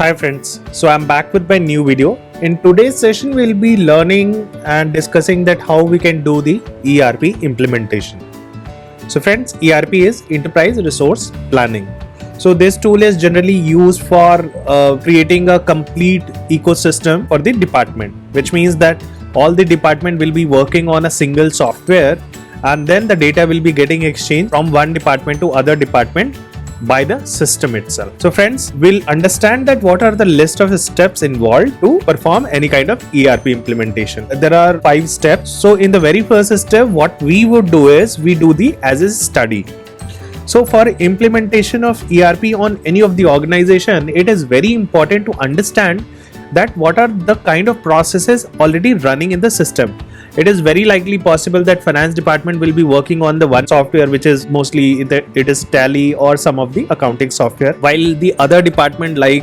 Hi friends, so I'm back with my new video. In today's session we'll be learning and discussing that how we can do the ERP implementation. So friends, ERP is Enterprise Resource Planning. So this tool is generally used for creating a complete ecosystem for the department, which means that all the department will be working on a single software and then the data will be getting exchanged from one department to other department by the system itself. So friends, we'll understand that what are the list of steps involved to perform any kind of ERP implementation. There are 5 steps. So in the very first step, what we would do is we do the as is study. So for implementation of ERP on any of the organization, it is very important to understand that what are the kind of processes already running in the system. It is very likely possible that finance department will be working on the one software which is mostly it is Tally or some of the accounting software, while the other department like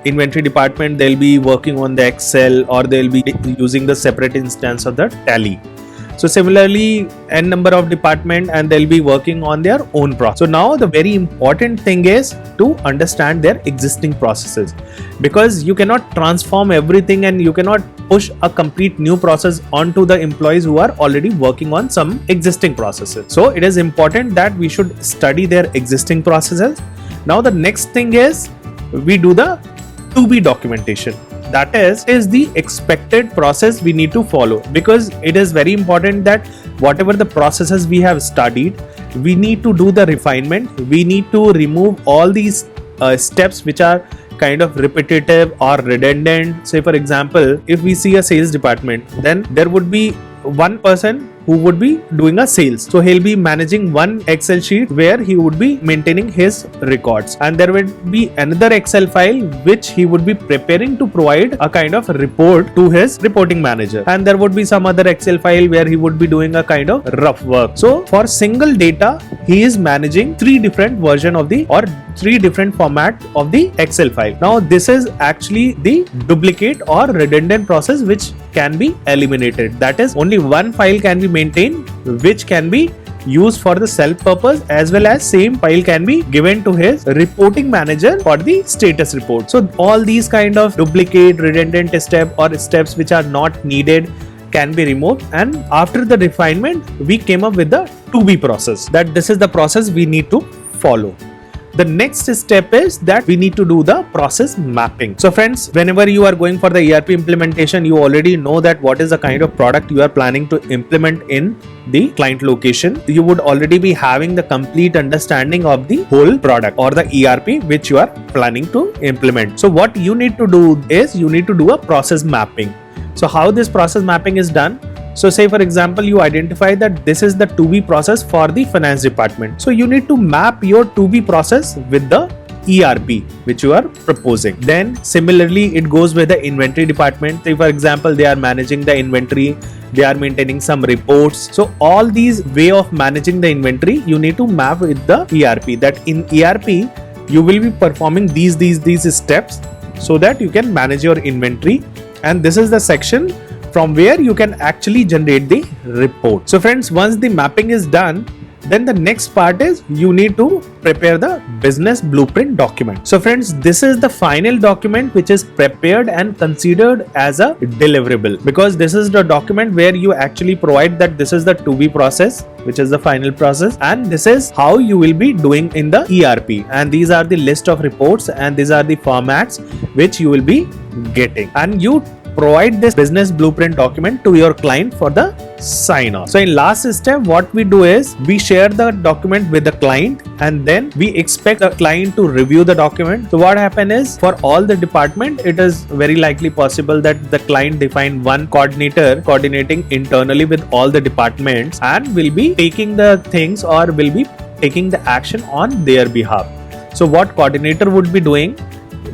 inventory department, they'll be working on the Excel or they'll be using the separate instance of the Tally. So similarly, n number of department and they'll be working on their own process. So now the very important thing is to understand their existing processes, because you cannot transform everything and you cannot push a complete new process onto the employees who are already working on some existing processes. So it is important that we should study their existing processes. Now the next thing is we do the to-be documentation. That is the expected process we need to follow, because it is very important that whatever the processes we have studied, we need to do the refinement. We need to remove all these steps which are kind of repetitive or redundant. Say for example, if we see a sales department, then there would be one person who would be doing a sales. So he'll be managing one Excel sheet where he would be maintaining his records, and there would be another Excel file which he would be preparing to provide a kind of report to his reporting manager, and there would be some other Excel file where he would be doing a kind of rough work. So for single data, he is managing 3 different version of the or 3 different format of the Excel file. Now this is actually the duplicate or redundant process which can be eliminated. That is, only one file can be maintained which can be used for the self purpose, as well as same file can be given to his reporting manager for the status report. So all these kind of duplicate, redundant step or steps which are not needed can be removed, and after the refinement we came up with the to be process, that this is the process we need to follow. The next step is that we need to do the process mapping. So friends, whenever you are going for the ERP implementation, you already know that what is the kind of product you are planning to implement in the client location. You would already be having the complete understanding of the whole product or the ERP which you are planning to implement. So what you need to do is you need to do a process mapping. So how this process mapping is done? So say for example, you identify that this is the to-be process for the finance department. So you need to map your to-be process with the ERP which you are proposing. Then similarly, it goes with the inventory department. Say for example, they are managing the inventory, they are maintaining some reports. So all these way of managing the inventory, you need to map with the ERP. That in ERP, you will be performing these steps so that you can manage your inventory. And this is the section from where you can actually generate the report. So friends, once the mapping is done, then the next part is you need to prepare the business blueprint document. So friends, this is the final document which is prepared and considered as a deliverable, because this is the document where you actually provide that this is the to-be process, which is the final process, and this is how you will be doing in the ERP, and these are the list of reports and these are the formats which you will be getting, and you provide this business blueprint document to your client for the sign off. So in last step, what we do is we share the document with the client, and then we expect the client to review the document. So what happens is, for all the department, it is very likely possible that the client define one coordinator coordinating internally with all the departments and will be taking the things or will be taking the action on their behalf. So what coordinator would be doing,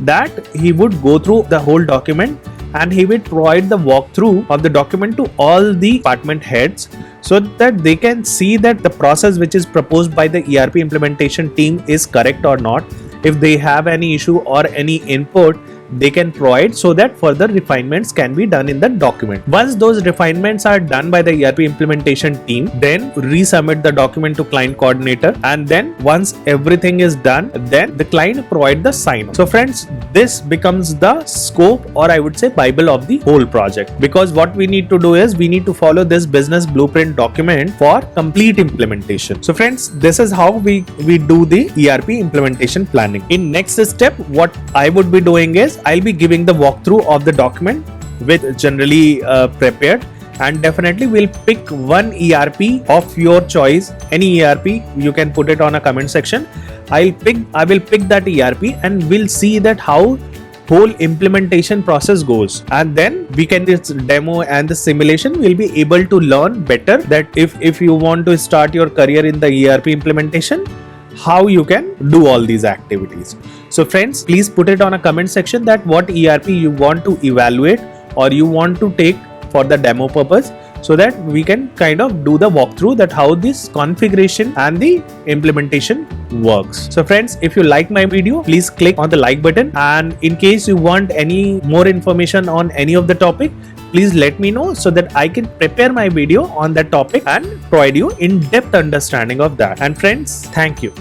that he would go through the whole document and he will provide the walkthrough of the document to all the department heads, so that they can see that the process which is proposed by the ERP implementation team is correct or not. If they have any issue or any input, they can provide so that further refinements can be done in the document. Once those refinements are done by the ERP implementation team, then resubmit the document to client coordinator, and then once everything is done, then the client provide the sign. So friends, this becomes the scope, or I would say Bible of the whole project, because what we need to do is we need to follow this business blueprint document for complete implementation. So friends, this is how we do the ERP implementation planning. In next step, what I would be doing is I'll be giving the walkthrough of the document with generally prepared, and definitely we'll pick one ERP of your choice. Any ERP, you can put it on a comment section. I will pick that ERP, and we'll see that how whole implementation process goes, and then we can this demo and the simulation will be able to learn better that if you want to start your career in the ERP implementation, how you can do all these activities. So friends, please put it on a comment section that what ERP you want to evaluate or you want to take for the demo purpose, so that we can kind of do the walkthrough that how this configuration and the implementation works. So friends, if you like my video, please click on the like button, and in case you want any more information on any of the topic, please let me know so that I can prepare my video on that topic and provide you in-depth understanding of that. And friends, thank you.